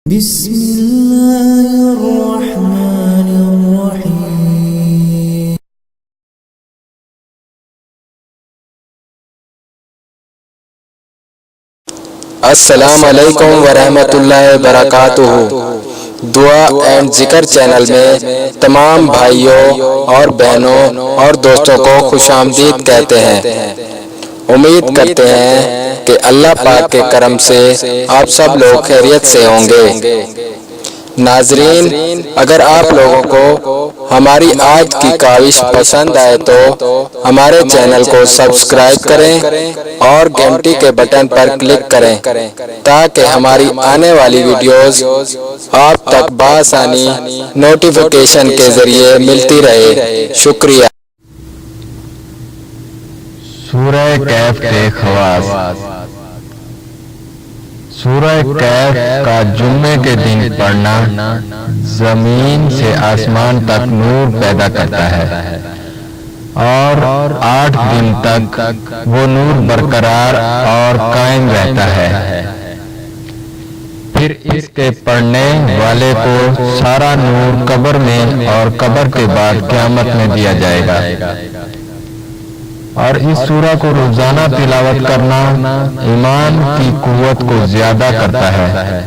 بسم الله الرحمن الرحيم. السلام علیکم ورحمۃ اللہ وبرکاتہ۔ دعا اینڈ ذکر چینل میں تمام بھائیوں اور بہنوں اور دوستوں کو خوش آمدید کہتے ہیں۔ امید کرتے ہیں کہ اللہ پاک کے کرم سے آپ سب لوگ خیریت سے ہوں گے۔ ناظرین، اگر آپ لوگوں کو ہماری آج کی کاوش پسند آئے تو ہمارے چینل کو سبسکرائب کریں اور گھنٹی کے بٹن پر کلک کریں تاکہ ہماری آنے والی ویڈیوز آپ تک بآسانی نوٹیفیکیشن کے ذریعے ملتی رہے۔ شکریہ۔ سورہ کہف کے خواص۔ سورہ کہف کا جمعے کے دن پڑھنا زمین سے آسمان تک نور پیدا کرتا ہے اور 8 دن تک وہ نور برقرار اور قائم رہتا ہے۔ پھر اس کے پڑھنے والے کو سارا نور قبر میں اور قبر کے بعد قیامت میں دیا جائے گا۔ اور اس سورہ کو روزانہ تلاوت کرنا ایمان کی قوت کو زیادہ کرتا ہے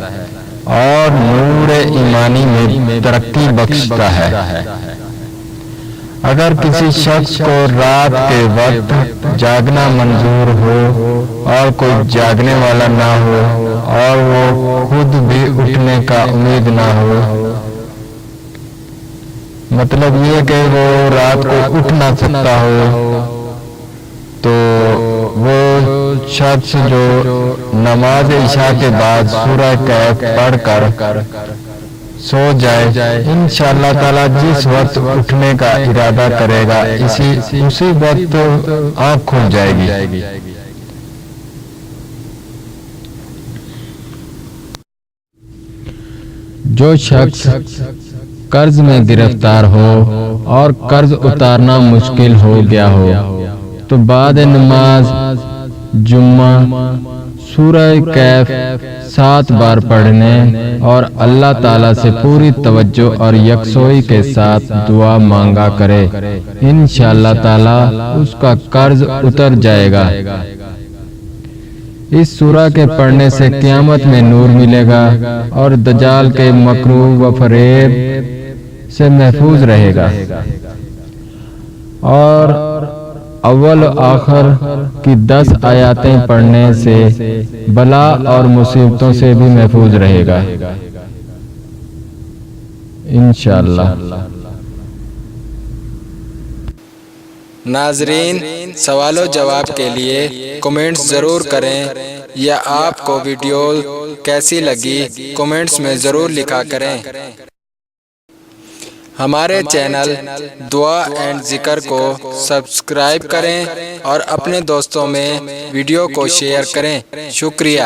اور نور ایمانی میں ترقی بخشتا ہے۔ اگر کسی شخص کو رات کے وقت جاگنا منظور ہو اور کوئی جاگنے والا نہ ہو اور وہ خود بھی اٹھنے کا امید نہ ہو، مطلب یہ کہ وہ رات کو اٹھ نہ سکتا ہو، تو وہ شخص جو نماز عشاء کے بعد سورہ کہف پڑھ کر سو جائے، انشاءاللہ تعالی جس وقت اٹھنے کا ارادہ کرے گا اسی وقت آنکھ کھل جائے گی۔ جو شخص قرض میں گرفتار ہو اور قرض اتارنا مشکل ہو گیا ہو تو بعد نماز جمعہ سورہ کہف 7 بار پڑھنے اور اللہ تعالیٰ سے پوری توجہ اور یکسوئی کے ساتھ دعا مانگا کرے، انشاءاللہ تعالیٰ اس کا قرض اتر جائے گا۔ اس سورہ کے پڑھنے سے قیامت میں نور ملے گا اور دجال کے مکروہ و فریب سے محفوظ رہے گا اور اول و آخر کی 10 آیاتیں پڑھنے سے بلا اور مصیبتوں سے بھی محفوظ رہے گا انشاءاللہ۔ ناظرین، سوال و جواب کے لیے کمنٹس ضرور کریں یا آپ کو ویڈیو کیسی لگی کمنٹس میں ضرور لکھا کریں۔ ہمارے چینل دعا اینڈ ذکر کو سبسکرائب کریں اور اپنے دوستوں میں ویڈیو کو شیئر کریں۔ شکریہ۔